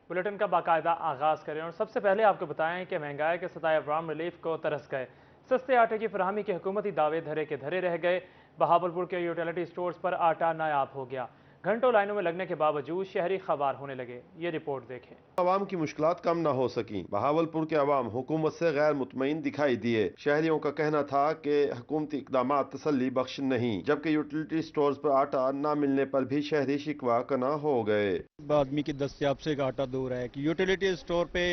Bulletin का बाकायदा आगाज़ करें और सबसे पहले आपको बताएं कि महंगाई के सताए अवाम रिलीफ को तरस गए। सस्ते आटे की फराहमी के हुकूमती दावे धरे के धरे रह गए। बहावलपुर के यूटिलिटी स्टोर्स पर आटा नायाब हो गया। घंटों लाइनों में लगने के बावजूद शहरी खबार होने लगे। ये रिपोर्ट देखें। अवाम की मुश्किलात कम न हो सकी। बहावलपुर के अवाम हुकूमत से गैर मुतमईन दिखाई दिए। शहरियों का कहना था कि हुकूमती इकदाम तसल्ली बख्श नहीं, जबकि यूटिलिटी स्टोर्स पर आटा न मिलने पर भी शहरी शिकवा कना हो गए। आदमी की दस्तयाब से आटा दूर है कि यूटिलिटी स्टोर पे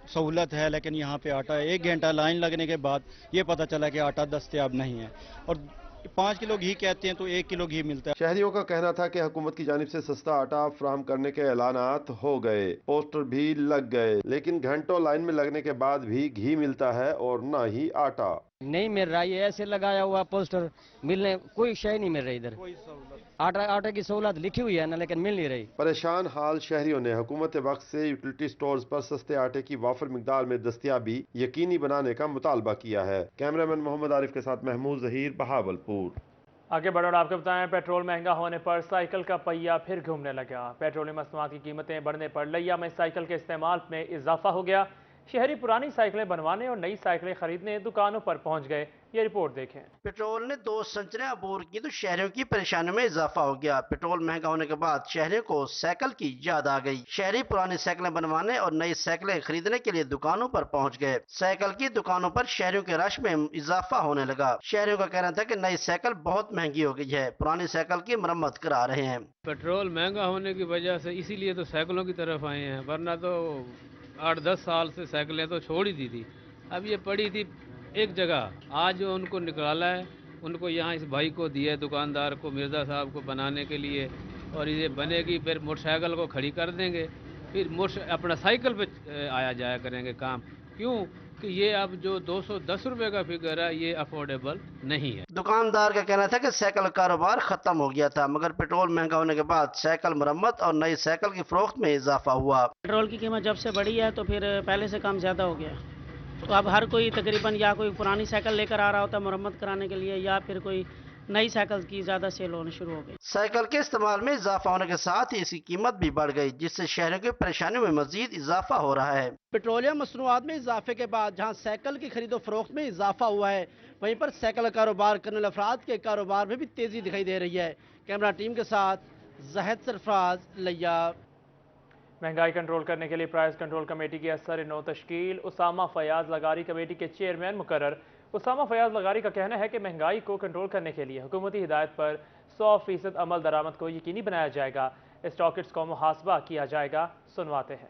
सहूलत है, लेकिन यहाँ पे आटा 1 घंटा लाइन लगने के बाद ये पता चला कि आटा दस्तयाब नहीं है और 5 किलो घी कहते हैं तो 1 किलो घी मिलता है। शहरियों का कहना था कि हुकूमत की जानिब से सस्ता आटा फराहम करने के ऐलानात हो गए, पोस्टर भी लग गए, लेकिन घंटों लाइन में लगने के बाद भी घी मिलता है और न ही आटा। नहीं मिल रहा। ये ऐसे लगाया हुआ पोस्टर, मिलने कोई शय नहीं मिल रही इधर। आटे की सहूलत लिखी हुई है ना, लेकिन मिल नहीं रही। परेशान हाल शहरियों ने हुकूमत वक्त से यूटिलिटी स्टोर्स पर सस्ते आटे की वाफर मिकदार में दस्तयाबी यकीनी बनाने का मुतालबा किया है। कैमरामैन मोहम्मद आरिफ के साथ महमूद जहीर, बहावलपुर। आगे बढ़ो और आपको बताएं, पेट्रोल महंगा होने पर साइकिल का पहिया फिर घूमने लगा। पेट्रोलियम मसनूआत की कीमतें बढ़ने पर लिया में साइकिल के इस्तेमाल में इजाफा हो गया। शहरी पुरानी साइकिलें बनवाने और नई साइकिलें खरीदने दुकानों पर पहुंच गए। ये रिपोर्ट देखें। पेट्रोल ने 2 सेंचुरियां अबूर की तो शहरियों की परेशानियों में इजाफा हो गया। पेट्रोल महंगा होने के बाद शहरियों को साइकिल की याद आ गई। शहरी पुरानी साइकिलें बनवाने और नई साइकिलें खरीदने के लिए दुकानों पर पहुंच गए। साइकिल की दुकानों पर शहरियों के रश में इजाफा होने लगा। शहरियों का कहना था कि नई साइकिल बहुत महंगी हो गई है, पुरानी साइकिल की मरम्मत करा रहे हैं। पेट्रोल महंगा होने की वजह से इसीलिए तो साइकिलों की तरफ आए हैं, वरना तो 8-10 साल से साइकिलें तो छोड़ ही दी थी। अब ये पड़ी थी एक जगह, आज उनको निकाला है, उनको यहाँ इस भाई को दिया, दुकानदार को, मिर्ज़ा साहब को बनाने के लिए, और ये बनेगी फिर मोटरसाइकिल को खड़ी कर देंगे, फिर अपना साइकिल पे आया जाया करेंगे काम। क्यों कि ये अब जो 210 रुपए का फिगर है ये अफोर्डेबल नहीं है। दुकानदार का कहना था कि साइकिल कारोबार खत्म हो गया था, मगर पेट्रोल महंगा होने के बाद साइकिल मरम्मत और नई साइकिल की फरोख्त में इजाफा हुआ। पेट्रोल की कीमत जब से बढ़ी है तो फिर पहले से काम ज्यादा हो गया। तो अब हर कोई तकरीबन या कोई पुरानी साइकिल लेकर आ रहा होता है मरम्मत कराने के लिए, या फिर कोई नई साइकिल की ज्यादा सेल होनी शुरू हो गई। साइकिल के इस्तेमाल में इजाफा होने के साथ ही इसकी कीमत भी बढ़ गई, जिससे शहरों की परेशानियों में मजीद इजाफा हो रहा है। पेट्रोलियम मसनूआत में इजाफे के बाद जहां साइकिल की खरीदो फरोख्त में इजाफा हुआ है, वहीं पर साइकिल कारोबार करने वाले अफराद के कारोबार में भी तेजी दिखाई दे रही है। कैमरा टीम के साथ ज़ाहिद सरफराज, लिया। महंगाई कंट्रोल करने के लिए प्राइस कंट्रोल कमेटी की असर नौ तश्कील। उसामा फयाज लगारी कमेटी के चेयरमैन मुकर्रर। उसामा फयाज लगारी का कहना है कि महंगाई को कंट्रोल करने के लिए हुकूमती हिदायत पर 100% अमल दरामद को यकीनी बनाया जाएगा। स्टॉकिट्स को मुहासबा किया जाएगा। सुनवाते हैं।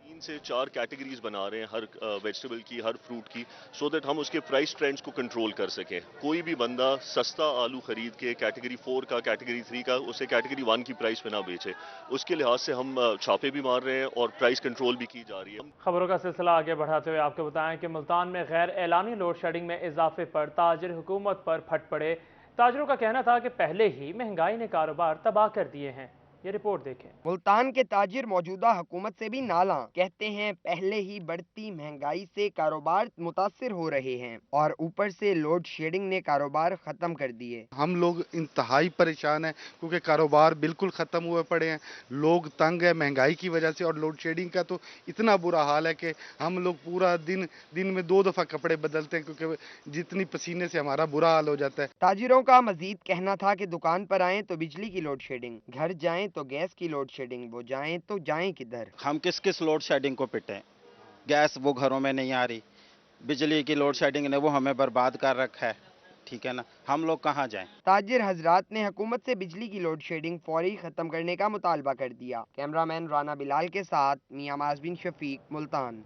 3 से 4 कैटेगरीज बना रहे हैं हर वेजिटेबल की, हर फ्रूट की, सो दैट हम उसके प्राइस ट्रेंड्स को कंट्रोल कर सकें। कोई भी बंदा सस्ता आलू खरीद के कैटेगरी 4 का, कैटेगरी 3 का, उसे कैटेगरी 1 की प्राइस पे ना बेचे। उसके लिहाज से हम छापे भी मार रहे हैं और प्राइस कंट्रोल भी की जा रही है। खबरों का सिलसिला आगे बढ़ाते हुए आपको बताएं कि मुल्तान में गैर एलानी लोड शेडिंग में इजाफे पर ताजिर हुकूमत पर फट पड़े। ताजिरों का कहना था कि पहले ही महंगाई ने कारोबार तबाह कर दिए हैं। ये रिपोर्ट देखें। मुल्तान के ताजिर मौजूदा हुकूमत से भी नाला, कहते हैं पहले ही बढ़ती महंगाई से कारोबार मुतासिर हो रहे हैं और ऊपर से लोड शेडिंग ने कारोबार खत्म कर दिए। हम लोग इंतहाई परेशान हैं क्योंकि कारोबार बिल्कुल खत्म हुए पड़े हैं। लोग तंग है महंगाई की वजह से, और लोड शेडिंग का तो इतना बुरा हाल है कि हम लोग पूरा दिन में 2 दफा कपड़े बदलते हैं, क्योंकि जितनी पसीने से हमारा बुरा हाल हो जाता है। ताजिरों का मजीद कहना था कि दुकान पर आएं तो बिजली की लोड शेडिंग, घर जाएं तो गैस की लोड शेडिंग, वो जाएं तो जाएं किधर। हम किस किस लोड शेडिंग को पिटें? गैस वो घरों में नहीं आ रही, बिजली की लोड शेडिंग ने वो हमें बर्बाद कर रखा है, ठीक है ना, हम लोग कहाँ जाएं? ताजिर हजरात ने हुकूमत से बिजली की लोड शेडिंग फौरी खत्म करने का मुतालबा कर दिया। कैमरामैन राना बिलाल के साथ मियां माज़बिन शफीक, मुल्तान।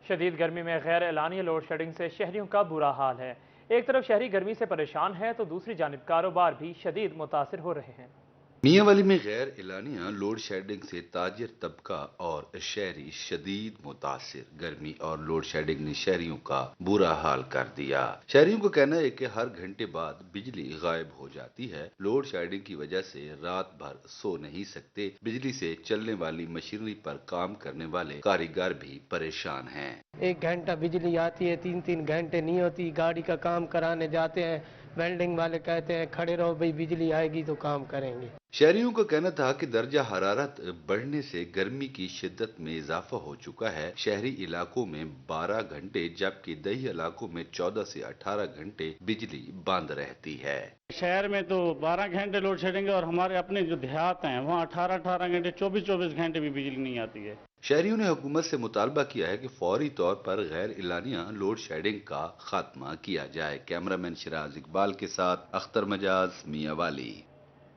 शदीद गर्मी में गैर एलानी लोड शेडिंग से शहरियों का बुरा हाल है। एक तरफ शहरी गर्मी से परेशान है तो दूसरी जानिब कारोबार भी शदीद मुतासिर हो रहे हैं। मियांवाली में गैर एलानिया लोड शेडिंग से ताजिर तबका और शहरी शदीद मुतासिर। गर्मी और लोड शेडिंग ने शहरियों का बुरा हाल कर दिया। शहरियों को कहना है कि हर घंटे बाद बिजली गायब हो जाती है। लोड शेडिंग की वजह से रात भर सो नहीं सकते। बिजली से चलने वाली मशीनरी पर काम करने वाले कारीगर भी परेशान हैं। 1 घंटा बिजली आती है, 3-3 घंटे नहीं होती। गाड़ी का काम कराने जाते हैं, वेल्डिंग वाले कहते हैं खड़े रहो भाई, बिजली आएगी तो काम करेंगे। शहरियों का कहना था कि दर्जा हरारत बढ़ने से गर्मी की शिद्दत में इजाफा हो चुका है। शहरी इलाकों में 12 घंटे जबकि दही इलाकों में 14 से 18 घंटे बिजली बंद रहती है। शहर में तो 12 घंटे लोड शेडिंग है और हमारे अपने जो देहात हैं वहाँ 18 घंटे 24 घंटे भी बिजली नहीं आती है। शहरियों ने हुकूमत से मुतालबा किया है कि फौरी तौर पर गैर इलानिया लोड शेडिंग का खात्मा किया जाए। कैमरामैन शिराज इकबाल के साथ अख्तर मजाज, मियावाली।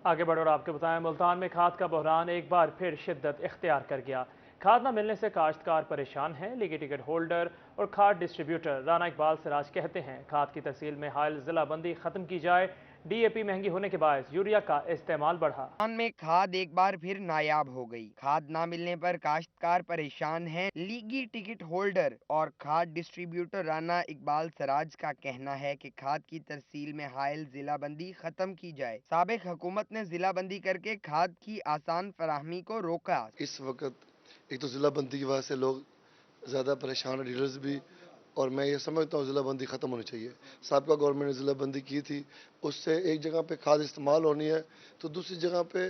आगे बढ़ो और आपको बताएं, मुल्तान में खाद का बहरान एक बार फिर शिद्दत इख्तियार कर गया। खाद न मिलने से काश्तकार परेशान हैं। लीगी टिकट होल्डर और खाद डिस्ट्रीब्यूटर राना इकबाल सिराज कहते हैं खाद की तहसील में हायल जिला बंदी खत्म की जाए। डीएपी महंगी होने के बायस यूरिया का इस्तेमाल बढ़ा। मुल्तान में खाद एक बार फिर नायाब हो गई। खाद ना मिलने पर काश्तकार परेशान हैं। लीगी टिकट होल्डर और खाद डिस्ट्रीब्यूटर राना इकबाल सिराज का कहना है कि खाद की तरसील में हायल जिला बंदी खत्म की जाए। साबिक हुकूमत ने जिला बंदी करके खाद की आसान फराहमी को रोका। इस वक्त एक तो जिला बंदी की वजह से लोग ज़्यादा परेशान है, डीलर्स भी, और मैं ये समझता हूँ जिला बंदी ख़त्म होनी चाहिए। साबिका गवर्नमेंट ने जिला बंदी की थी, उससे एक जगह पे खाद इस्तेमाल होनी है तो दूसरी जगह पे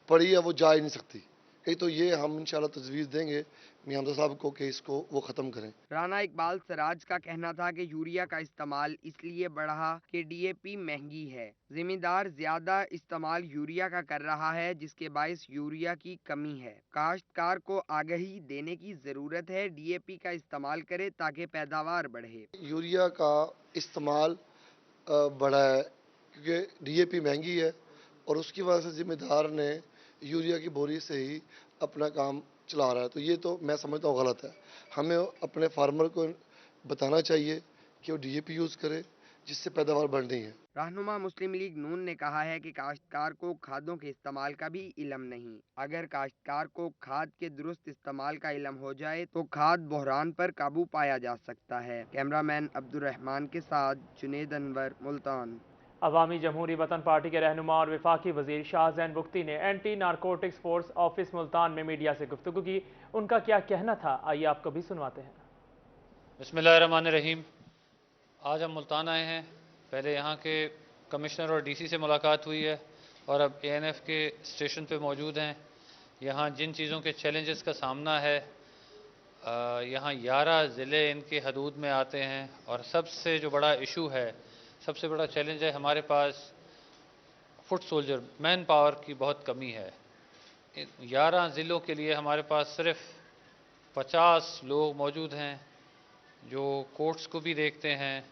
पड़ी है वो जा ही नहीं सकती। एक तो ये हम इंशाल्लाह तजवीज़ देंगे मियां हमजा साहब को कि इसको वो ख़त्म करें। राना इकबाल सिराज का कहना था कि यूरिया का इस्तेमाल इसलिए बढ़ा कि डीएपी महंगी है। जिम्मेदार ज्यादा इस्तेमाल यूरिया का कर रहा है जिसके बायस यूरिया की कमी है। काश्तकार को आगाही देने की जरूरत है, डीएपी का इस्तेमाल करे ताकि पैदावार बढ़े। यूरिया का इस्तेमाल बढ़ा है क्योंकि डीएपी महंगी है और उसकी वजह से जिम्मेदार ने यूरिया की बोरी से ही अपना काम चला रहा है। तो ये तो मैं समझता हूँ गलत है। हमें अपने फार्मर को बताना चाहिए कि वो डीएपी यूज़ करे जिससे पैदावार बढ़नी है। रहनुमा मुस्लिम लीग नून ने कहा है कि काश्तकार को खादों के इस्तेमाल का भी इल्म नहीं। अगर काश्तकार को खाद के दुरुस्त इस्तेमाल का इल्म हो जाए तो खाद बहरान पर काबू पाया जा सकता है। कैमरामैन अब्दुर्रहमान के साथ जुनेद अनवर, मुल्तान। अवामी जमहूरी वतन पार्टी के रहनुमा और वफाकी वजीर शाहजैन बुख्ती ने anti narcotics force office Multan में मीडिया से गुफ्तगू की। उनका क्या कहना था, आइए आपको भी सुनवाते हैं। बिस्मिल्लाहिर्रहमानिर्रहीम। आज हम मुल्तान आए हैं। पहले यहाँ के कमिश्नर और डीसी से मुलाकात हुई है और अब एएनएफ के स्टेशन पे मौजूद हैं। यहाँ जिन चीज़ों के चैलेंजेस का सामना है, यहाँ 11 ज़िले इनके हदूद में आते हैं और सबसे जो बड़ा इशू है, सबसे बड़ा चैलेंज है हमारे पास फुट सोल्जर मैन पावर की बहुत कमी है। 11 ज़िलों के लिए हमारे पास सिर्फ 50 लोग मौजूद हैं जो कोर्ट्स को भी देखते हैं,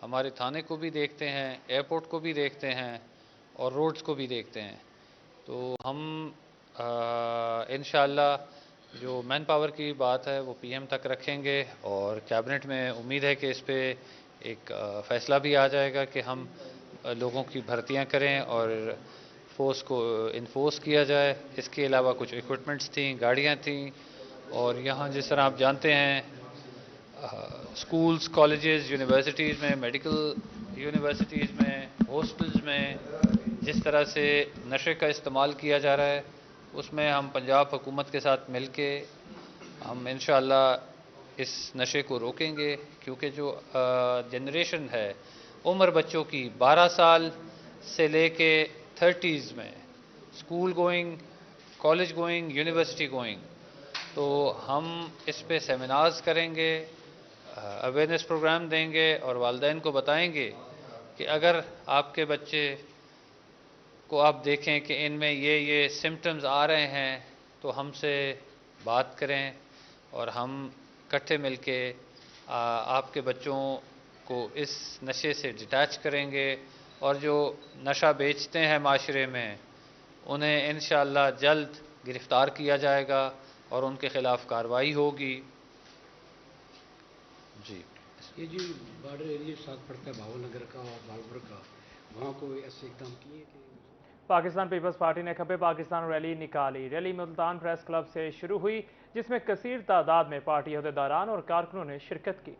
हमारे थाने को भी देखते हैं, एयरपोर्ट को भी देखते हैं और रोड्स को भी देखते हैं। तो हम इंशाअल्लाह जो मैन पावर की बात है वो पीएम तक रखेंगे और कैबिनेट में उम्मीद है कि इस पे एक फ़ैसला भी आ जाएगा कि हम लोगों की भर्तियां करें और फोर्स को इन्फोर्स किया जाए। इसके अलावा कुछ इक्विपमेंट्स थी, गाड़ियां थीं और यहाँ जिस तरह आप जानते हैं स्कूल्स, कॉलेजेस, यूनिवर्सिटीज़ में, मेडिकल यूनिवर्सिटीज़ में, हॉस्टल्स में जिस तरह से नशे का इस्तेमाल किया जा रहा है उसमें हम पंजाब हुकूमत के साथ मिलके हम इंशाअल्लाह इस नशे को रोकेंगे। क्योंकि जो जनरेशन है उम्र बच्चों की 12 साल से लेके 30s में, school going, college going, university going, तो हम इस पे सेमिनार्स करेंगे, अवेयरनेस प्रोग्राम देंगे और वालिदैन को बताएंगे कि अगर आपके बच्चे को आप देखें कि इनमें ये सिम्टम्स आ रहे हैं तो हमसे बात करें और हम इकट्ठे मिलके आपके बच्चों को इस नशे से डिटैच करेंगे और जो नशा बेचते हैं माशरे में उन्हें इंशाअल्लाह जल्द गिरफ़्तार किया जाएगा और उनके ख़िलाफ़ कार्रवाई होगी। जी, ये जी बॉर्डर एरिया साथ पड़ता है भावनगर का और बालपुर का, वहाँ को ऐसे एकदम किए कि पाकिस्तान पीपल्स पार्टी ने खपे पाकिस्तान रैली निकाली। रैली मुल्तान प्रेस क्लब से शुरू हुई जिसमें कसीर तादाद में पार्टी अहदेदारान और कारकुनों ने शिरकत की।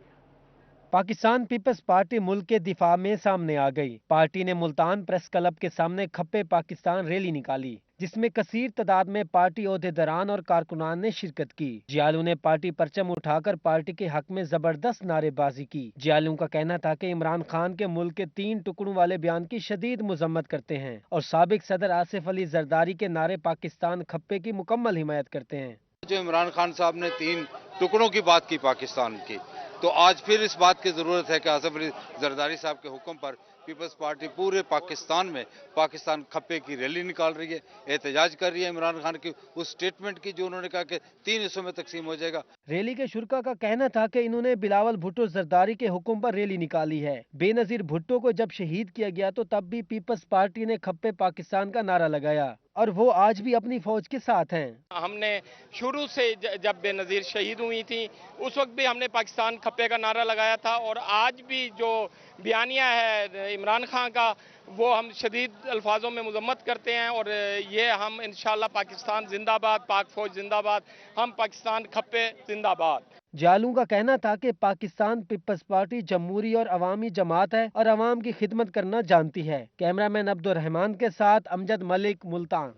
पाकिस्तान पीपल्स पार्टी मुल्क के दिफा में सामने आ गई। पार्टी ने मुल्तान प्रेस क्लब के सामने खपे पाकिस्तान रैली निकाली। जिसमें कसीर तादाद में पार्टी ओहदेदारान और कारकुनान ने शिरकत की। जियालू ने पार्टी परचम उठाकर पार्टी के हक में जबरदस्त नारेबाजी की। जियालू का कहना था कि इमरान खान के मुल्क के 3 टुकड़ों वाले बयान की शदीद मजम्मत करते हैं और साबिक सदर आसिफ अली जरदारी के नारे पाकिस्तान खप्पे की मुकम्मल हिमायत करते हैं। जो इमरान खान साहब ने 3 टुकड़ों की बात की पाकिस्तान की, तो आज फिर इस बात की जरूरत है कि आसिफ अली जरदारी साहब के हुक्म पर पीपल्स पार्टी पूरे पाकिस्तान में पाकिस्तान खप्पे की रैली निकाल रही है, एहतजाज कर रही है इमरान खान की उस स्टेटमेंट की जो उन्होंने कहा कि 3 हिस्सों में तकसीम हो जाएगा। रैली के शुरका का कहना था कि इन्होंने बिलावल भुट्टो जरदारी के हुक्म पर रैली निकाली है। बेनजीर भुट्टो को जब शहीद किया गया तो तब भी पीपल्स पार्टी ने खप्पे पाकिस्तान का नारा लगाया और वो आज भी अपनी फौज के साथ हैं। हमने शुरू से जब बेनजीर शहीद हुई थी उस वक्त भी हमने पाकिस्तान खप्पे का नारा लगाया था और आज भी जो बयानिया है इमरान खान का वो हम शदीद अल्फाजों में मजम्मत करते हैं और ये हम इंशाल्लाह पाकिस्तान जिंदाबाद, पाक फौज जिंदाबाद, हम पाकिस्तान खप्पे जिंदाबाद। जालू का कहना था कि पाकिस्तान पीपल्स पार्टी जमहूरी और अवामी जमात है और अवाम की खिदमत करना जानती है। कैमरामैन अब्दुल रहमान के साथ अमजद मलिक, मुल्तान।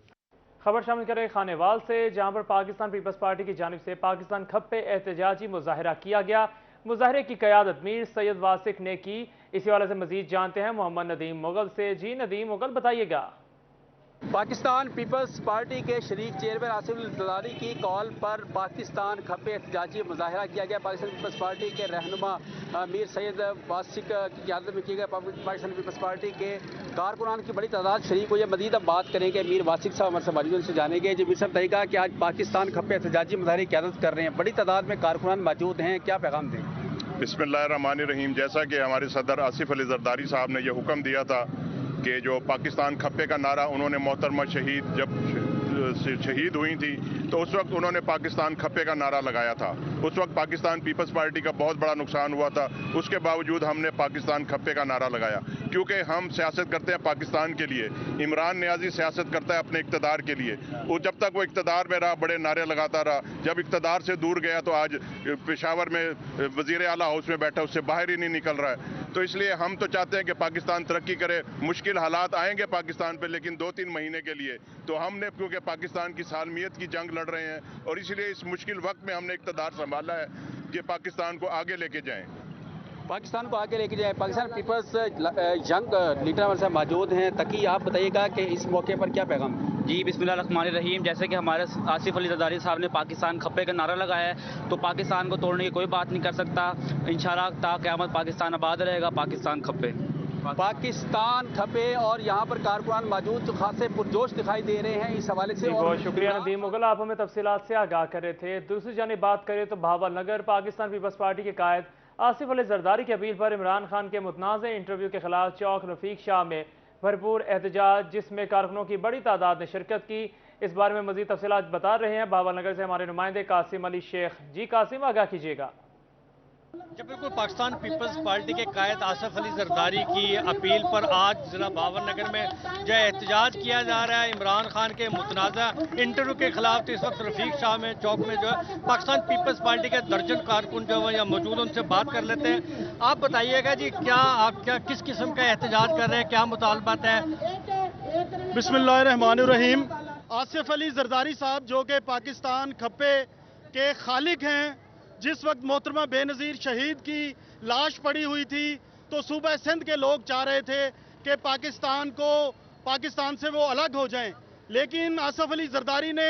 खबर शामिल करें खानेवाल से, जहां पर पाकिस्तान पीपल्स पार्टी की जानिब से पाकिस्तान खप्पे एहतजाजी मुजाहरा किया गया। मुजाहरे की क़यादत मीर सैयद वासिक ने की। इसी वाले से मजीद जानते हैं मोहम्मद नदीम मुगल से। जी नदीम मुगल, बताइएगा। पाकिस्तान पीपल्स पार्टी के शरीक चेयरमैन आसिफ अली जरदारी की कॉल पर पाकिस्तान खप्पे एहतजाजी मुजाहरा किया गया। पाकिस्तान पीपल्स पार्टी के रहनुमा मीर सैयद वासिक की क़यादत में किया गया। पाकिस्तान पीपल्स पार्टी के कारकुनान की बड़ी तादाद शरीक हुई है। मजीद अब बात करेंगे मीर वासिक साहब हमारे से मौजूद, उनसे जानेंगे। जो मीर साहब तरीका कि आज पाकिस्तान खप्पे एहतजाजी मुजाहरे की क़यादत कर रहे हैं, बड़ी तादाद में कारकुनान मौजूद हैं, क्या पैगाम दें? बिस्मिल्लाहिर्रहमानिर्रहीम। जैसा कि हमारे सदर आसिफ अली जरदारी साहब ने यह हुक्म दिया था कि जो पाकिस्तान खप्पे का नारा उन्होंने मोहतरमा शहीद जब शहीद हुई थी तो उस वक्त उन्होंने पाकिस्तान खप्पे का नारा लगाया था। उस वक्त पाकिस्तान पीपल्स पार्टी का बहुत बड़ा नुकसान हुआ था, उसके बावजूद हमने पाकिस्तान खप्पे का नारा लगाया क्योंकि हम सियासत करते हैं पाकिस्तान के लिए। इमरान नियाजी सियासत करता है अपने इक़्तिदार के लिए। वो जब तक वो इक़्तिदार में रहा बड़े नारे लगाता रहा, जब इक़्तिदार से दूर गया तो आज पेशावर में वज़ीर आला हाउस में बैठा, उससे बाहर ही नहीं निकल रहा है। तो इसलिए हम तो चाहते हैं कि पाकिस्तान तरक्की करे। मुश्किल हालात आएंगे पाकिस्तान पे, लेकिन 2-3 महीने के लिए। तो हमने क्योंकि पाकिस्तान की सालमियत की जंग लड़ रहे हैं और इसलिए इस मुश्किल वक्त में हमने इक़्तिदार संभाला है कि पाकिस्तान को आगे लेके जाएं। पाकिस्तान को आगे लेके जाए। पाकिस्तान पीपल्स यंग लीडर हमारे साथ मौजूद हैं। तकी, आप बताइएगा कि इस मौके पर क्या पैगाम? जी बिस्मिल्लाहिर्रहमानिर्रहीम। जैसे कि हमारे आसिफ अली जरदारी साहब ने पाकिस्तान खप्पे का नारा लगाया है तो पाकिस्तान को तोड़ने की कोई बात नहीं कर सकता। इंशाअल्लाह ता क़यामत पाकिस्तान आबाद रहेगा। पाकिस्तान खप्पे खप्पे और यहाँ पर कारकुनान मौजूद तो खासे पुरजोश दिखाई दे रहे हैं इस हवाले से। बहुत शुक्रिया नदीम मुगल, आप हमें तफसीलात से आगाह कर रहे थे। दूसरी जानिब बात करें तो भावल नगर पाकिस्तान पीपल्स पार्टी के कायद आसिफ अली जरदारी की अपील पर इमरान खान के मुतनाज़ इंटरव्यू के खिलाफ चौक रफीक शाह में भरपूर एहतजाज, जिसमें कारकुनों की बड़ी तादाद ने शिरकत की। इस बारे में मजीद तफसीलात बता रहे हैं भावल नगर से हमारे नुमाइंदे कासिम अली शेख। जी कासिम, आगाह कीजिएगा। जी बिल्कुल, पाकिस्तान पीपल्स पार्टी के कायद आसिफ अली जरदारी की अपील पर आज जिला भावल नगर में जो एहतजाज किया जा रहा है इमरान खान के मुतनाज़ा इंटरव्यू के खिलाफ। तो इस वक्त रफीक शाह में चौक में जो है पाकिस्तान पीपल्स पार्टी के दर्जन कारकुन जो है यहाँ मौजूद, उनसे बात कर लेते हैं। आप बताइएगा जी, आप किस किस्म का एहतजाज कर रहे हैं, क्या मुतालबात है? बिस्मिल्लाहिर्रहमानिर्रहीम। आसिफ अली जरदारी साहब जो कि पाकिस्तान खप्पे के खालिक हैं, जिस वक्त मोहतरमा बेनज़ीर शहीद की लाश पड़ी हुई थी तो सूबा सिंध के लोग चाह रहे थे कि पाकिस्तान से वो अलग हो जाएं, लेकिन आसिफ अली जरदारी ने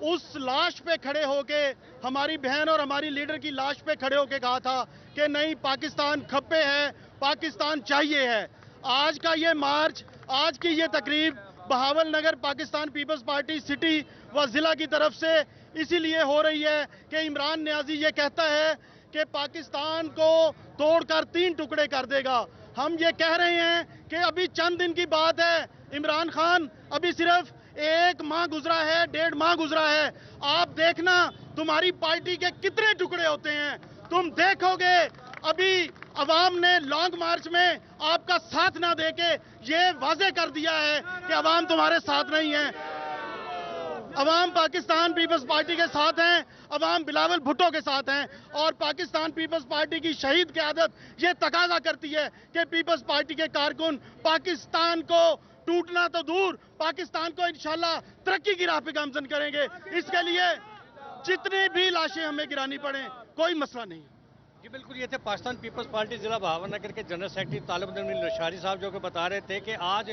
उस लाश पे खड़े होके, हमारी बहन और हमारी लीडर की लाश पे खड़े होके कहा था कि नहीं, पाकिस्तान खप्पे है, पाकिस्तान चाहिए है। आज का ये मार्च, आज की ये तकरीब बहावल नगर पाकिस्तान पीपल्स पार्टी सिटी व जिला की तरफ से इसीलिए हो रही है कि इमरान नियाजी ये कहता है कि पाकिस्तान को तोड़कर 3 टुकड़े कर देगा। हम ये कह रहे हैं कि अभी चंद दिन की बात है, इमरान खान अभी सिर्फ 1 माह गुजरा है, 1.5 माह गुजरा है। आप देखना तुम्हारी पार्टी के कितने टुकड़े होते हैं, तुम देखोगे। अभी अवाम ने लॉन्ग मार्च में आपका साथ ना देके ये वाजे कर दिया है कि अवाम तुम्हारे साथ नहीं है। अवाम पाकिस्तान पीपल्स पार्टी के साथ हैं, अवाम बिलावल भुट्टो के साथ हैं और पाकिस्तान पीपल्स पार्टी की शहीद क़यादत ये तकाजा करती है कि पीपल्स पार्टी के कारकुन पाकिस्तान को टूटना तो दूर, पाकिस्तान को इंशाल्लाह तरक्की की राह पे गामजन करेंगे। इसके लिए जितनी भी लाशें हमें गिरानी पड़े, कोई मसला नहीं। जी बिल्कुल, ये थे पाकिस्तान पीपल्स पार्टी जिला बहावलनगर के जनरल सेक्रेटरी तालिब अमीन रशादी साहब, जो कि बता रहे थे कि आज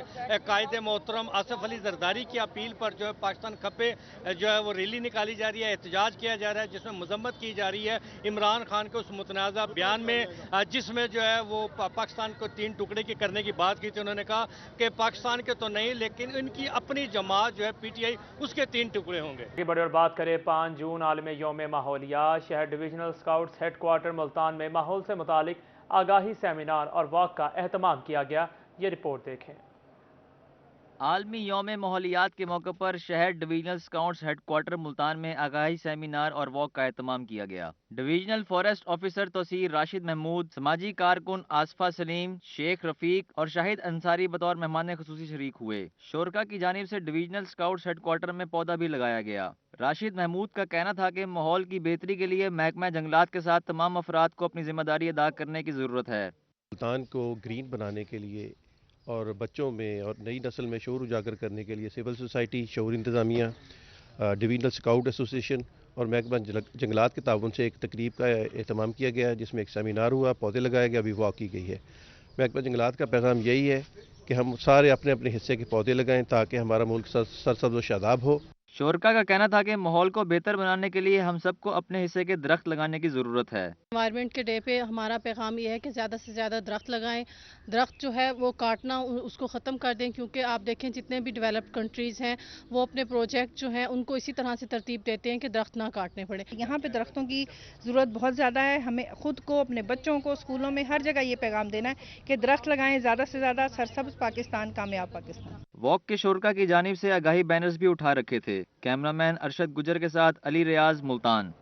कायदे मोहतरम आसिफ अली जरदारी की अपील पर जो है पाकिस्तान खप्पे जो है वो रैली निकाली जा रही है, एहतजाज किया जा रहा है, जिसमें मजम्मत की जा रही है इमरान खान के उस मुतनाज़ा बयान में, जिसमें जो है वो पाकिस्तान को 3 टुकड़े की करने की बात की थी। उन्होंने कहा कि पाकिस्तान के तो नहीं, लेकिन इनकी अपनी जमात जो है PTI, उसके 3 टुकड़े होंगे। बड़ी और बात करें 5 जून आलमी यौम माहौलियात, शहर डिविजनल स्काउट्स हेडक्वार्टर मुल्तान में माहौल से मुतालिक आगाही सेमिनार और वॉक का एहतमाम किया गया। ये रिपोर्ट देखें। आलमी यौम माहौलियात के मौके पर शहर डिविजनल स्काउट्स हेडक्वार्टर मुल्तान में आगाही सेमिनार और वॉक का एहतमाम किया गया। Divisional forest officer Tauseer Rashid Mahmood, समाजी कारकुन आसफा सलीम, शेख रफीक और शाहिद अंसारी बतौर मेहमान खुसूसी शरीक हुए। शोरका की जानिब से डिविजनल स्काउट्स हेडक्वार्टर में पौधा भी लगाया गया। राशिद महमूद का कहना था कि माहौल की बेहतरी के लिए महकमा जंगलात के साथ तमाम अफराद को अपनी जिम्मेदारी अदा करने की ज़रूरत है। मुल्तान को ग्रीन बनाने के लिए और बच्चों में और नई नस्ल में शऊर उजागर करने के लिए सिविल सोसाइटी, शऊर इंतज़ामिया, डिविजनल स्काउट एसोसिएशन और महकमा जंगलात के ताउन से एक तकरीब का एहतमाम किया गया, जिसमें एक सेमिनार हुआ, पौधे लगाए गए, अभी वॉक की गई है। महकमा जंगलात का पैगाम यही है कि हम सारे अपने अपने हिस्से के पौधे लगाएं ताकि हमारा मुल्क सरसब्ज़ व शादाब हो। शोरका का कहना था कि माहौल को बेहतर बनाने के लिए हम सबको अपने हिस्से के दरख्त लगाने की ज़रूरत है। एनवायरनमेंट के डे पे हमारा पैगाम ये है कि ज़्यादा से ज़्यादा दरख्त लगाएं। दरख्त जो है वो काटना उसको ख़त्म कर दें, क्योंकि आप देखें जितने भी डेवलप्ड कंट्रीज़ हैं वो अपने प्रोजेक्ट जो हैं उनको इसी तरह से तरतीब देते हैं कि दरख्त ना काटने पड़े। यहाँ पे दरख्तों की ज़रूरत बहुत ज़्यादा है। हमें खुद को, अपने बच्चों को, स्कूलों में हर जगह ये पैगाम देना है कि दरख्त लगाएं, ज़्यादा से ज़्यादा, सरसब्ज़ पाकिस्तान, कामयाब पाकिस्तान। वॉक के शोरका की जानिब से आगाही बैनर्स भी उठा रखे थे। कैमरामैन अरशद गुजर के साथ अली रियाज, मुल्तान।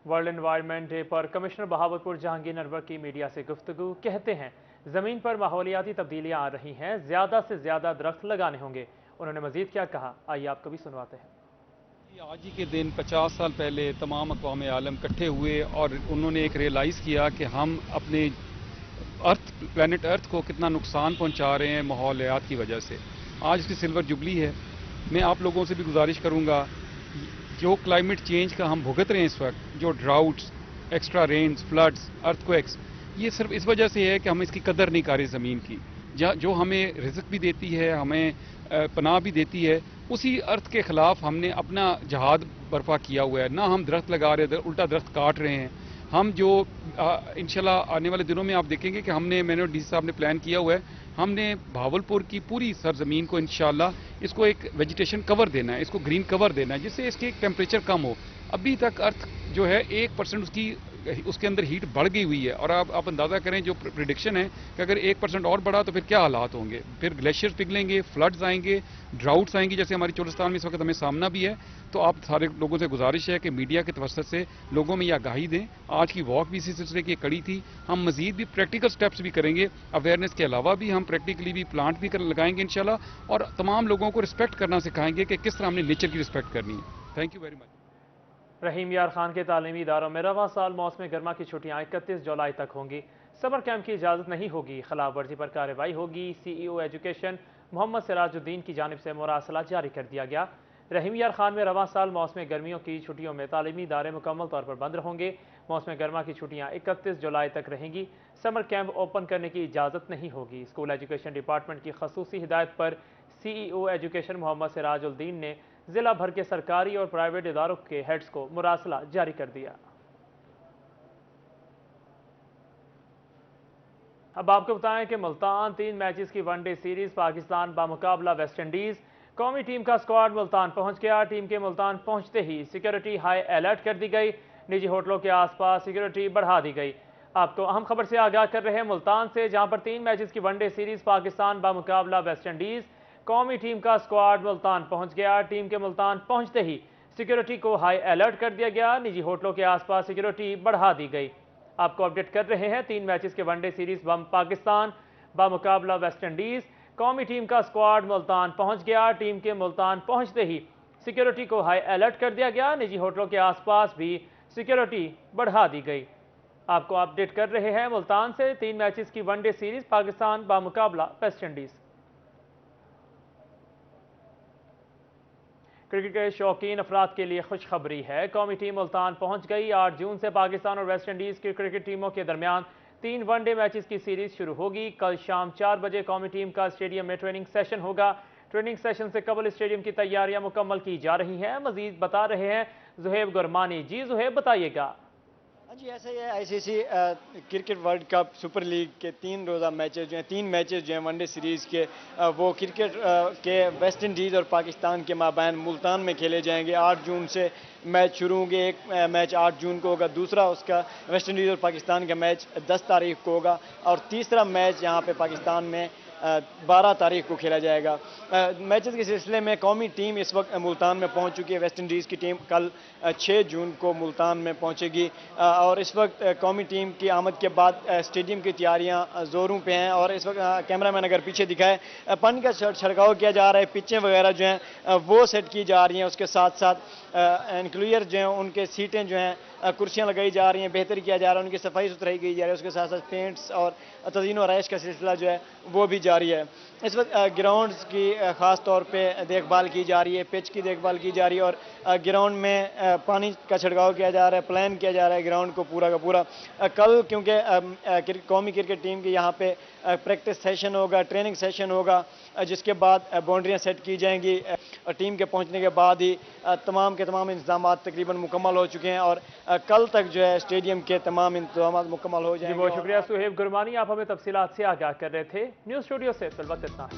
वर्ल्ड एनवायरनमेंट डे पर कमिश्नर बहावलपुर जहांगीर अनवर की मीडिया से गुफ्तगू। कहते हैं ज़मीन पर माहौलियाती तब्दीलियाँ आ रही हैं, ज़्यादा से ज़्यादा दरख्त लगाने होंगे। उन्होंने मज़ीद क्या कहा, आइए आपको भी सुनवाते हैं। आज ही के दिन 50 साल पहले तमाम अक़वाम आलम इकट्ठे हुए और उन्होंने एक रियलाइज़ किया कि हम अपने प्लैनेट अर्थ को कितना नुकसान पहुंचा रहे हैं माहौलियात की वजह से। आज इसकी सिल्वर जुबली है। मैं आप लोगों से भी गुजारिश करूंगा, जो क्लाइमेट चेंज का हम भुगत रहे हैं इस वक्त, जो droughts, extra rains, floods, earthquakes, ये सिर्फ इस वजह से है कि हम इसकी कदर नहीं कर रहे ज़मीन की। जो हमें रिज़्क भी देती है, हमें पनाह भी देती है, उसी अर्थ के ख़िलाफ़ हमने अपना जहाद बर्पा किया हुआ है। ना हम दरख्त लगा रहे, उल्टा दरख्त काट रहे हैं। हम जो इंशाल्लाह आने वाले दिनों में आप देखेंगे कि मैंने डीसी साहब ने प्लान किया हुआ है, हमने भावलपुर की पूरी सरजमीन को इंशाल्लाह इसको एक वेजिटेशन कवर देना है, इसको ग्रीन कवर देना है, जिससे इसके टेम्परेचर कम हो। अभी तक अर्थ जो है 1% उसके अंदर हीट बढ़ गई हुई है, और आप अंदाज़ा करें जो प्रिडिक्शन है कि अगर 1% और बढ़ा तो फिर क्या हालात होंगे। फिर ग्लेशियर्स पिघलेंगे, फ्लड्स आएंगे, ड्राउट्स आएंगी, जैसे हमारी चोलिस्तान में इस वक्त हमें सामना भी है। तो आप सारे लोगों से गुजारिश है कि मीडिया के तवस्सुत से लोगों में यह आगाही दें। आज की वॉक भी इसी सिलसिले की कड़ी थी। हम मजीद भी प्रैक्टिकल स्टेप्स भी करेंगे, अवेयरनेस के अलावा भी हम प्रैक्टिकली भी प्लांट भी लगाएंगे इंशाल्लाह, और तमाम लोगों को रिस्पेक्ट करना सिखाएंगे कि किस तरह हमने नेचर की रिस्पेक्ट करनी है। Thank you very much. Rahim Yar Khan के तालीमी इदारों में रवां साल मौसम गर्मा की छुट्टियां 31 जुलाई तक होंगी। समर कैंप की इजाज़त नहीं होगी, खिलाफ वर्जी पर कार्रवाई होगी। CEO एजुकेशन मोहम्मद सिराजुद्दीन की जानिब से मुरासला जारी कर दिया गया। रहीम यार खान में रवां साल मौसम गर्मियों की छुट्टियों में तालीमी इदारे मुकम्मल तौर पर बंद होंगे। मौसम गर्मा की छुट्टियां 31 जुलाई तक रहेंगी। समर कैंप ओपन करने की इजाज़त नहीं होगी। स्कूल एजुकेशन डिपार्टमेंट की खसूसी हिदायत पर CEO एजुकेशन मोहम्मद सिराजुद्दीन ने जिला भर के सरकारी और प्राइवेट इदारों के हेड्स को मुरासला जारी कर दिया। अब आपको बताएं कि मुल्तान 3 मैचेस की वनडे सीरीज पाकिस्तान बामुकाबला वेस्ट इंडीज। कौमी टीम का स्क्वाड मुल्तान पहुंच गया। टीम के मुल्तान पहुंचते ही सिक्योरिटी हाई अलर्ट कर दी गई। निजी होटलों के आसपास सिक्योरिटी बढ़ा दी गई। आपको अहम खबर से आगाह कर रहे हैं मुल्तान से, जहां पर 3 मैचेस की वनडे सीरीज पाकिस्तान बामुकाबला वेस्ट इंडीज। कौमी टीम का स्क्वाड मुल्तान पहुंच गया। टीम के मुल्तान पहुंचते ही सिक्योरिटी को हाई अलर्ट कर दिया गया। निजी होटलों के आसपास सिक्योरिटी बढ़ा दी गई। आपको अपडेट कर रहे हैं 3 मैचेस के वनडे सीरीज पाकिस्तान बामुकाबला वेस्ट इंडीज। कौमी टीम का स्क्वाड मुल्तान पहुंच गया। टीम के मुल्तान पहुंचते ही सिक्योरिटी को हाई अलर्ट कर दिया गया। निजी होटलों के आसपास भी सिक्योरिटी बढ़ा दी गई। आपको अपडेट कर रहे हैं मुल्तान से 3 मैचेस की वनडे सीरीज पाकिस्तान बामुकाबला वेस्ट इंडीज। کرکٹ کے شوقین افراد کے لیے خوشخبری ہے، قومی ٹیم ملتان پہنچ گئی۔ 8 جون سے پاکستان اور ویسٹ انڈیز کی کرکٹ ٹیموں کے درمیان 3 ون ڈے میچز کی سیریز شروع ہوگی۔ کل شام 4 بجے قومی ٹیم کا اسٹیڈیم میں ٹریننگ سیشن ہوگا۔ ٹریننگ سیشن سے قبل اسٹیڈیم کی تیاریاں مکمل کی جا رہی ہیں، مزید بتا رہے ہیں زہیب گرمانی۔ جی زہیب بتائیے گا۔ جی ایسا ہی ہے، I C C cricket world cup super league کے 3 روزہ میچز جو ہیں، 3 میچز جو ہیں ون ڈے سیریز کے، وہ کرکٹ کے ویسٹ انڈیز اور پاکستان کے مابین ملتان میں کھیلے جائیں گے۔ 8 جون سے میچ شروع ہوں گے، ایک میچ 8 جون کو ہوگا، دوسرا اس کا ویسٹ انڈیز اور پاکستان کا میچ 10 تاریخ کو ہوگا، اور تیسرا میچ یہاں پہ پاکستان میں 12 تاریخ کو کھیلا جائے گا۔ میچز کے سلسلے میں قومی ٹیم اس وقت ملتان میں پہنچ چکی ہے۔ ویسٹ انڈیز کی ٹیم کل 6 جون کو ملتان میں پہنچے گی، اور اس وقت قومی ٹیم کی آمد کے بعد اسٹیڈیم کی تیاریاں زوروں پہ ہیں، اور اس وقت کیمرہ مین اگر پیچھے دکھائے، پانی کا چھڑکاؤ کیا جا رہا ہے، پچیں وغیرہ جو ہیں وہ سیٹ کی جا رہی ہیں، اس کے ساتھ ساتھ انکلوئر جو ہیں ان کے سیٹیں جو ہیں، کرسیاں لگائی جا رہی ہیں، بہتر کیا جا رہا ہے، ان کی صفائی ستھرائی کی جا رہی ہے، اس کے ساتھ ساتھ پینٹس اور تزئین و آرائش کا سلسلہ جو ہے وہ بھی جاری ہے۔ اس وقت گراؤنڈز کی خاص طور پہ دیکھ بھال کی جا رہی ہے، پچ کی دیکھ بھال کی جا رہی ہے، اور گراؤنڈ میں پانی کا چھڑکاؤ کیا جا رہا ہے، پلان کیا جا رہا ہے گراؤنڈ کو پورا کا پورا۔ کل کیونکہ قومی کرکٹ ٹیم کے یہاں پہ پریکٹس سیشن ہوگا، ٹریننگ سیشن ہوگا، جس کے بعد باؤنڈریاں سیٹ کی جائیں گی، اور ٹیم کے پہنچنے کے بعد ہی تمام کے تمام انتظامات تقریباً مکمل ہو چکے ہیں، اور کل تک جو ہے اسٹیڈیم کے تمام انتظامات مکمل ہو جائیں گے۔ بہت شکریہ زہیب گرمانی، آپ ہمیں تفصیلات سے آگاہ کر رہے تھے۔ نیوز اسٹوڈیو سے فی الوقت اتنا ہے۔